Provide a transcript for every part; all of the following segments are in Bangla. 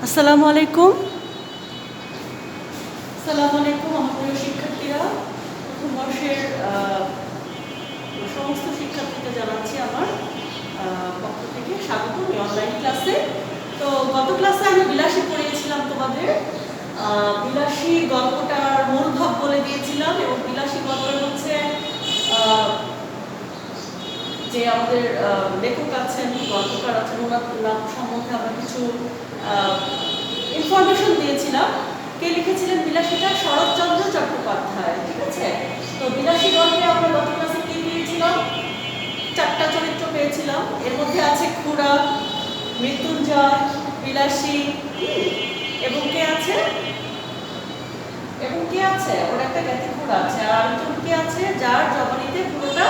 আসসালামু আলাইকুম। আসসালামু আলাইকুম আমার প্রিয় শিক্ষার্থীরা। প্রথম বর্ষের সমস্ত শিক্ষার্থীকে জানাচ্ছি আমার পক্ষ থেকে স্বাগতম এই অনলাইন ক্লাসে। তো গত ক্লাসে আমি বিলাসী পড়িয়েছিলাম তোমাদের। বিলাসী গল্পটার মূলভাব বলে দিয়েছিলাম এবং বিলাসী গল্পটা হচ্ছে যে আমাদের লেখক আছেন, গল্পকার আছেন, ওনার নাম সম্বন্ধে আমরা কিছু ইনফরমেশন দিয়েছিলাম। কে লিখেছিলেন বিলাসীটা? শরৎচন্দ্র চট্টোপাধ্যায়। ঠিক আছে। তো বিলাসী গল্পে আমরা গত ক্লাসে কি পেয়েছিলাম? 4টা চরিত্র পেয়েছিলাম। এর মধ্যে আছে খুড়া, মৃত্যুঞ্জয়, বিলাসী এবং কে আছে ওর একটা জ্ঞাতি খুড়া আছে, আর আরেকজন কে আছে যার জবানিতে পুরোটা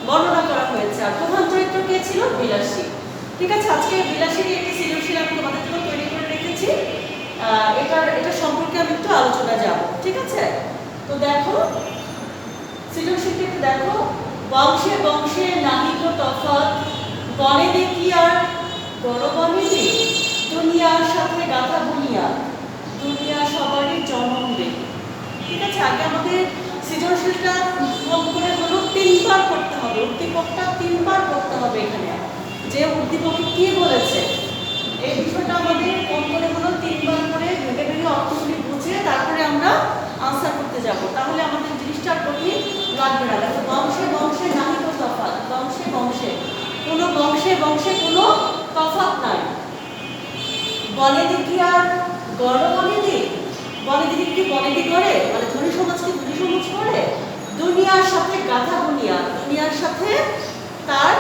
বর্ণনা করা হয়েছে। আর প্রধান চরিত্র কে ছিল? বিলাসী। ঠিক আছে। আজকে বিলাসীর একটি সৃজনশীল আমি তোমাদের জন্য তৈরি করে রেখেছি। এটা সম্পর্কে আমি একটু আলোচনা যাব। ঠিক আছে। তো দেখো সৃজনশীলটি একটু দেখো। বংশে বংশে নাহিক তফাৎ, বনে দেখি আর বড় বনে দি, দুনিয়ার সাথে গাথা বুনিয়া, দুনিয়া সবারই জনম দেখি। ঠিক আছে। আগে আমাদের সৃজনশীলটা কম করে হলো 3বার করতে হবে। উদ্দীপকটা 3বার করতে হবে। এখানে যে উদ্দীপকে কি বলেছে এই বিষয়টা আমাদের কম করে হলো 3বার করে ভেবে ভেবে অর্থগুলি বুঝে তারপরে আমরা আনসার করতে যাব। তাহলে আমাদের জিনিসটা কঠিন লাগবে না। দেখো বংশে বংশে নাহিক তফাৎ, বংশে বংশে কোনো কোনো তফাৎ নাই। বনে দেখি আর গড় বনে দি, বনে দিদি কি বনে দি করে, মানে ধনী সমাজ কি ধনী সমাজ করে? দুনিয়ার সাথে গাথা বুনিয়া, দুনিয়ার সাথে তার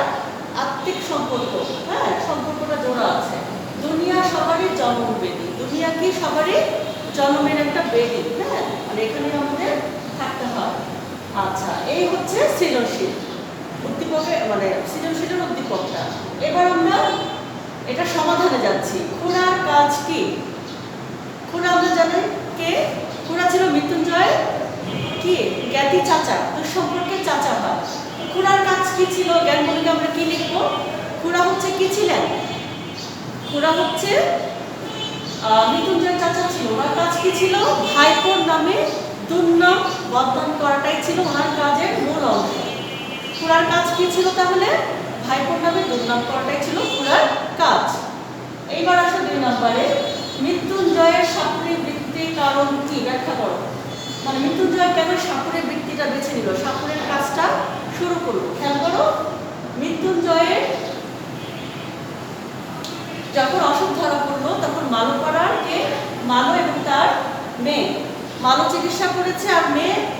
আত্মিক সম্পর্ক, হ্যাঁ সম্পর্কটা জোড়া আছে। দুনিয়া সবারই জন্ম বেদি, দুনিয়া কি সবারই জন্মের একটা বেদি, হ্যাঁ মানে এখানে আমাদের থাকতে হয়। আচ্ছা, এই হচ্ছে সৃজনশীল উদ্দীপকে, মানে সৃজনশীলের উদ্দীপকটা। এবার আমরা এটা সমাধানে যাচ্ছি। খুড়ার কাজ কি? খুড়া আমরা জানি কে? খুড়া ছিল মৃত্যুঞ্জয় কি জ্ঞাতি চাচা, দুঃসম্পর্কের চাচা হয়। খুড়ার কাজ কি ছিল? জ্ঞান বলিকে আমরা কি লিখবো? খুড়া হচ্ছে কি ছিলেন? খুড়া হচ্ছে মৃত্যুঞ্জয় চাচা ছিল। ওনার কাজ কি ছিল? ভাইপোর নামে দুর্নাম বদনাম করাটাই ছিল ওনার কাজের মূল অংশ। খুড়ার কাজ কি ছিল তাহলে? ভাইপোর নামে দুর্নাম করাটাই ছিল খুড়ার কাজ। এইবার আসো 2 নম্বরে। মৃত্যুঞ্জয়ের সাপুড়ে বৃত্তির কারণ কি? ব্যাখ্যা করো। মানে মৃত্যুঞ্জয় কেন সাপুড়ে বৃত্তিটা বেছে নিল? সাপুড়ের কাজটা শুরু করলো। খেয়াল করো, মৃত্যুঞ্জয়ের যখন অসুখ ধরা পড়লো তখন মালুপাড়ার কে? মালু এবং তার মেয়ে। মালু চিকিৎসা করেছে আর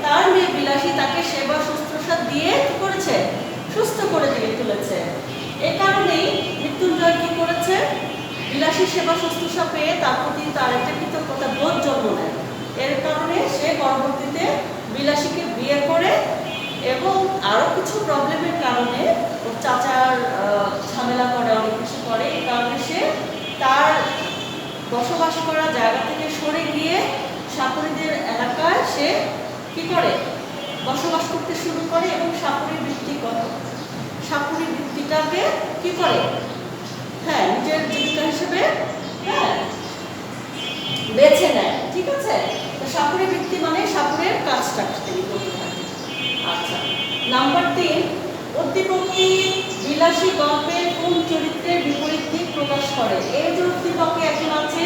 তার মেয়ে বিলাসী তাকে সেবা শুশ্রূষা দিয়ে কি করেছে? সুস্থ করে দিয়ে তুলেছে। এই কারণেই মৃত্যুঞ্জয় কি করেছে? বিলাসী সেবা শুশ্রূষা পেয়ে তার প্রতি তার একটা কৃতজ্ঞতা বোধ জন্ম নেয়। এর কারণে সে পরবর্তীতে বিলাসীকে বিয়ে করে এবং আরো কিছু প্রবলেমের কারণে ওর চাচার ঝামেলা করে, অনেক কিছু করে। এই কারণে সে তার বসবাস করা জায়গা থেকে সরে গিয়ে সাপুড়েদের এলাকায় সে কি করে? বসবাস করতে শুরু করে এবং সাপুড়ে বৃত্তিটাকে কি করে? হ্যাঁ নিজের জীবিকা হিসেবে হ্যাঁ বেছে নেয়। ঠিক আছে। তো সাপুড়ে বৃত্তি মানে সাপুড়ের কাজটা তিনি করতে থাকে। আচ্ছা, নাম্বার 3, উদ্দীপকটি বিলাসী গল্পের কোন চরিত্রের বিপরীত দিক প্রকাশ করে? এই যে উদ্দীপকে একজন আছে,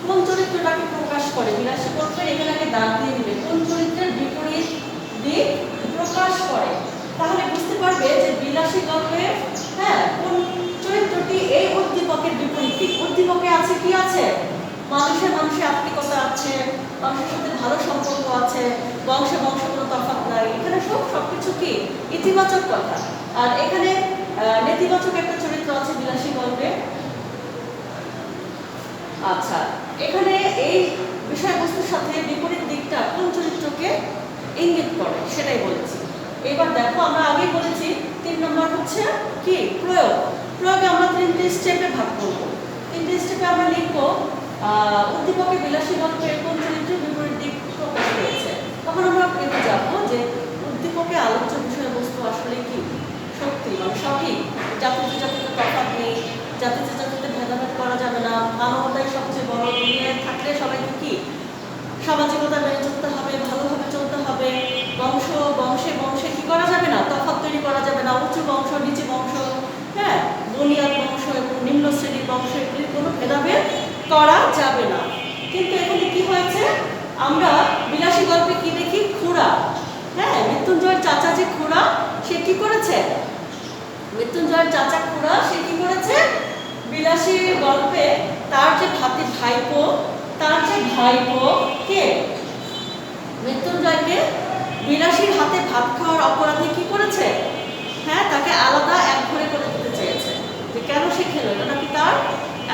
কোন চরিত্রটাকে প্রকাশ করে? বিলাসী গল্পের এখানে আগে দাগ দিয়ে দিবে কোন চরিত্রের বিপরীত দিক প্রকাশ করে। তাহলে বুঝতে পারবে যে বিলাসী গল্পে হ্যাঁ কোন চরিত্রটি এই উদ্দীপকের বিপরীত দিক। উদ্দীপকে আছে কি? আছে মানুষের আত্মিকতা আছে, মানুষের সাথে ভালো সম্পর্ক আছে, বংশে বংশ কোনো তফাৎ নাই। এখানে সবকিছু কি ইতিবাচক কথা। আর এখানে নেতিবাচক একটা চরিত্র আছে বিলাসী গল্পে। আচ্ছা, এখানে এই বিষয়বস্তুর সাথে বিপরীত দিকটা কোন চরিত্রকে ইঙ্গিত করে সেটাই বলেছি। এবার দেখো, আমরা আগেই বলেছি 3 নম্বর হচ্ছে কি? প্রয়োগ। প্রয়োগে আমরা 3টে স্টেপে ভাগ করব। 3টে স্টেপে আমরা লিখবো উদ্দীপকে বিলাসী গল্পের কোন চরিত্রের বিপরীত দিক প্রকাশ পেয়েছে। তখন আমরা পেতে যাবো যে উদ্দীপকে আলোচ্য বিষয়বস্তু আসলে কি সত্যি মানে সঠিক, জাতিতে জাতিতে তফাৎ নেই, জাতিতে জাতিতে ভেদাভেদ করা যাবে না, মানবতাই সবচেয়ে বড় সামাজিকতা মেনে চলতে হবে, ভালোভাবে চলতে হবে, বংশে বংশে কি করা যাবে না, তফাৎ তৈরি করা যাবে না, উঁচু বংশ নিচু বংশ, হ্যাঁ, বুনিয়াদ বংশ এবং নিম্ন শ্রেণীর বংশ, এগুলির কোনো ভেদাভেদ করা যাবে না। কিন্তু এখানে কি হয়েছে, আমরা বিলাসী গল্পে কি দেখি, খুড়া, হ্যাঁ, মৃত্যুঞ্জয়ের চাচা যে খুড়া, সে কি করেছে, মৃত্যুঞ্জয়ের চাচা খুড়া সে কি করেছে, বিলাসী গল্পে তার যে ভাইপো, কে মৃত্যুঞ্জয়কে বিলাসীর হাতে ভাত খাওয়ার অপরাধে কি করেছে, হ্যাঁ, তাকে আলাদা এক ঘরে করে দিতে চেয়েছে। যে কেন সে খেলো, এটা নাকি তার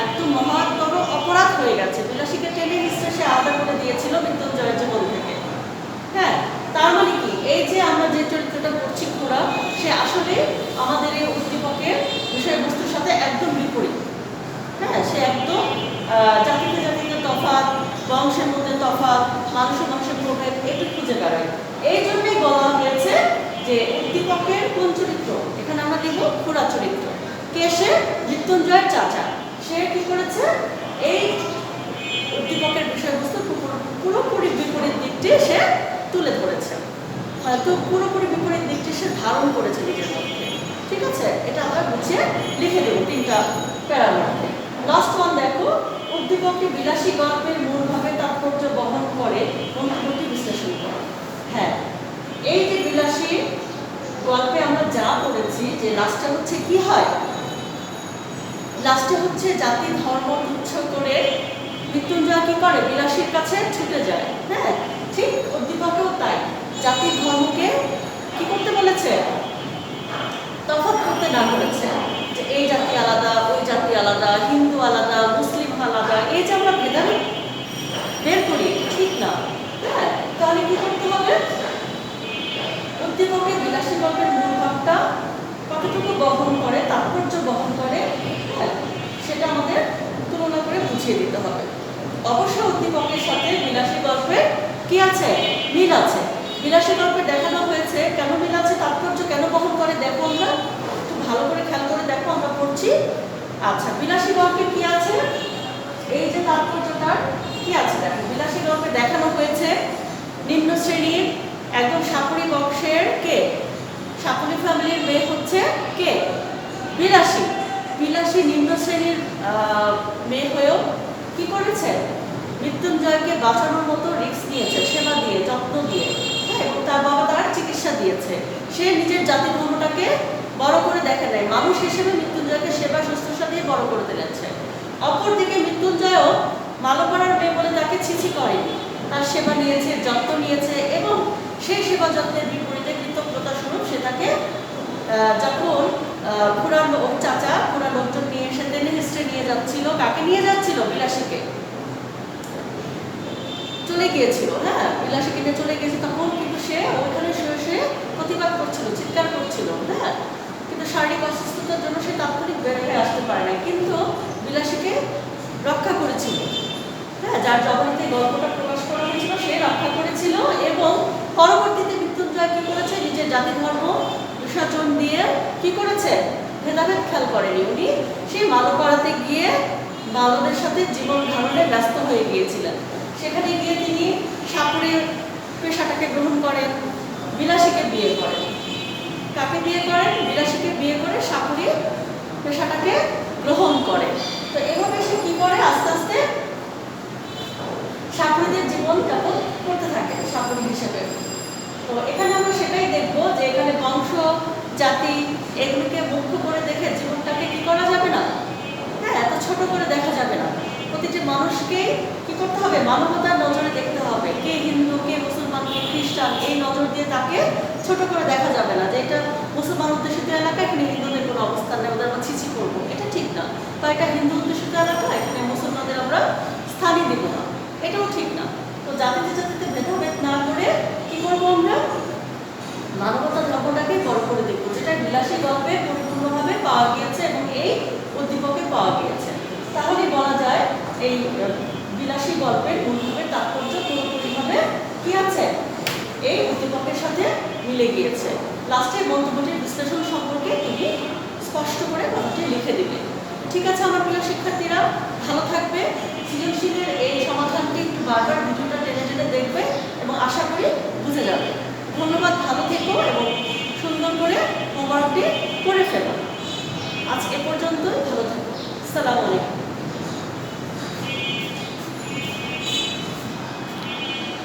একদম মহাত্তর অপরাধ হয়ে গেছে। বিলাসীকে টেনে হিসেবে সে আলাদা করে দিয়েছিল মৃত্যুঞ্জয়ের জীবন থেকে। হ্যাঁ, তার মানে কি, এই যে আমরা যে চরিত্রটা করছি খুড়া, সে আসলে আমাদের এই উদ্দীপকের বিষয়বস্তুর সাথে একদম বিপরীত। হ্যাঁ, সে একদম জাতিতে জাতিতে তফাৎ, বংশের মধ্যে তফাৎ, মানুষের প্রভেদ একটু খুঁজে বেড়ায়। এই জন্যই বলা হয়েছে যে উদ্দীপকের কোন চরিত্র, এখানে আমরা দেখব খুড়া চরিত্র। কে সে, মৃত্যুঞ্জয়ের চাচা। সে কি করেছে, এই উদ্দীপকের বিষয়বস্তু পুরোপুরি বিপরীত দিকটি সে তুলে ধরেছে, তো পুরোপুরি বিপরীত দিকটি সে ধারণ করেছে নিজের মধ্যে। ঠিক আছে, এটা আমরা গুছিয়ে লিখে দেবো 3টা প্যারার মধ্যে। লাস্ট ওয়ান দেখো, উদ্দীপকটি বিলাসী গল্পের মূলভাবে তাৎপর্য বহন করে মন্তব্যটি বিশ্লেষণ করে। হ্যাঁ, এই যে বিলাসী গল্পে আমরা যা পড়েছি, যে লাস্টে হচ্ছে কি হয়, লাস্টে হচ্ছে জাতি ধর্ম তুচ্ছ করে মৃত্যুঞ্জয় কি করে, বিলাসীর কাছে ছুটে যায়। হ্যাঁ, ঠিক উদ্দীপকেও তাই, জাতি ধর্মকে কি করতে বলেছে, তফাৎ করতে না করেছে, যে এই জাতি আলাদা, ওই জাতি আলাদা, হিন্দু আলাদা, মুসলিম আলাদা, এই যে আমরা ভেদাভেদ বের করি, ঠিক না। হ্যাঁ, তাহলে কি করতে হবে, উদ্দীপকে বিলাসী গল্পের মূল ভাবটা কতটুকু বহন করে, তাৎপর্য বহন করে, হ্যাঁ, সেটা আমাদের তুলনা করে বুঝিয়ে দিতে হবে। অবশ্য উদ্দীপকের সাথে বিলাসী গল্পের কি আছে, মিল আছে। বিলাসী গল্পে দেখানো হয়েছে, কেন মিল আছে, তাৎপর্য কেন বহন করে, দেখো আমরা একটু ভালো করে খেয়াল করে দেখো, আমরা পড়ছি। আচ্ছা, বিলাসী গল্পে কি আছে, এই যে তাৎপর্যটা কি আছে দেখো, বিলাসী গল্পে দেখানো হয়েছে নিম্ন শ্রেণীর একদম সাপুরি বংশের কে, সাপুরি ফ্যামিলির মেয়ে হচ্ছে কে, বিলাসী। বিলাসী নিম্ন শ্রেণীর মেয়ে হয়েও কি করেছে, মৃত্যুঞ্জয়কে বাঁচানোর মতো রিস্ক নিয়েছে, সেবা দিয়ে, যত্ন দিয়ে, হ্যাঁ, এবং তার বাবা তার চিকিৎসা দিয়েছে। সে নিজের জাতি ধর্মটাকে বড় করে দেখে নেয়, মানুষ হিসেবে মৃত্যুঞ্জয়কে সেবা শুশ্রূষা দিয়ে বড় করে দিয়েছে। অপরদিকে মৃত্যুঞ্জয়ও মালপাড়ার মেয়ে বলে তাকে ছিছি করেনি, তার সেবা নিয়েছে, যত্ন নিয়েছে, এবং সেই সেবা যত্নের বিপরীতে কৃতজ্ঞতা স্বরূপ সে তাকে যখন চাচা খুড়া লোকজন নিয়ে এসে টেনে হিস্ট্রি নিয়ে যাচ্ছিল, কাকে নিয়ে যাচ্ছিল, বিলাসীকে চলে গিয়েছিল, হ্যাঁ, বিলাসীকে নিয়ে চলে গিয়েছে, তখন কিন্তু সে ওইখানে শুয়ে প্রতিবাদ করছিল, চিৎকার করছিল, হ্যাঁ, কিন্তু শারীরিক অসুস্থতার জন্য সে তাৎক্ষণিক বের হয়ে আসতে পারে না, কিন্তু বিলাসীকে রক্ষা করেছিল। হ্যাঁ, যার জবানিতে গল্পটা প্রকাশ করা হয়েছিল সে রক্ষা করেছিল, এবং পরবর্তীতে মৃত্যুঞ্জয় কি করেছে, নিজের জাতি ধর্ম বিসর্জন দিয়ে কি করেছে, ভেদাভেদ খেয়াল করেনি। উনি সেই মালপাড়াতে গিয়ে বালদের সাথে জীবন ধারণে ব্যস্ত হয়ে গিয়েছিলেন। সেখানে গিয়ে তিনি সাপুরের পেশাটাকে গ্রহণ করেন, বিলাসীকে বিয়ে করেন। কাকে বিয়ে করেন, বিলাসীকে বিয়ে করে সাপুরের পেশাটাকে গ্রহণ করে। তো এভাবে সে কি করে, আস্তে আস্তে সাপুরীদের জীবন যাপন করতে থাকে সাপুরী হিসেবে। তো এখানে আমরা সেটাই দেখবো যে এখানে বংশ, জাতি এগুলোকে মুখ্য করে দেখে জীবনটাকে কি করা যাবে না, হ্যাঁ, এত ছোট করে দেখা যাবে না। প্রতিটি মানুষকে কি করতে হবে, মানবতার নজরে দেখতে হবে, কে হিন্দু, কে মুসলমান, কে খ্রিস্টান, এই নজর দিয়ে তাকে ছোট করে দেখা যাবে না, যে এটা মুসলমান অধ্যুষিত এলাকা, এখানে হিন্দুদের কোনো অবস্থান নেই, ওদের আমরা ছিছি করবো, এটা ঠিক না। বা এটা হিন্দু অধ্যুষিত এলাকা, এখানে মুসলমানদের আমরা স্থানই দিব না, এটাও ঠিক না। তো জাতিতে জাতিতে ভেদাভেদ না করে কি করবো, আমরা মানবতার ধর্মটাকে বড় করে দেখবো, যেটা বিলাসী গল্পে পরিপূর্ণভাবে পাওয়া গিয়েছে এবং এই উদ্দীপকে পাওয়া গিয়েছে। তাহলে বলা যায় এই বিলাসী গল্পের মূলভাবের তাৎপর্য পুরোপুরিভাবে কি আছে, এই উদ্দীপকের সাথে মিলে গিয়েছে। লাস্টের মন্তব্যটির বিশ্লেষণ সম্পর্কে তুমি স্পষ্ট করে কথাটি লিখে দিবে। ঠিক আছে আমার প্রিয় শিক্ষার্থীরা, ভালো থাকবে। সৃজনশীলের এই সমাধানটি একটু বারবার ভিডিওটা টেনে টেনে আসসালামু আলাইকুম।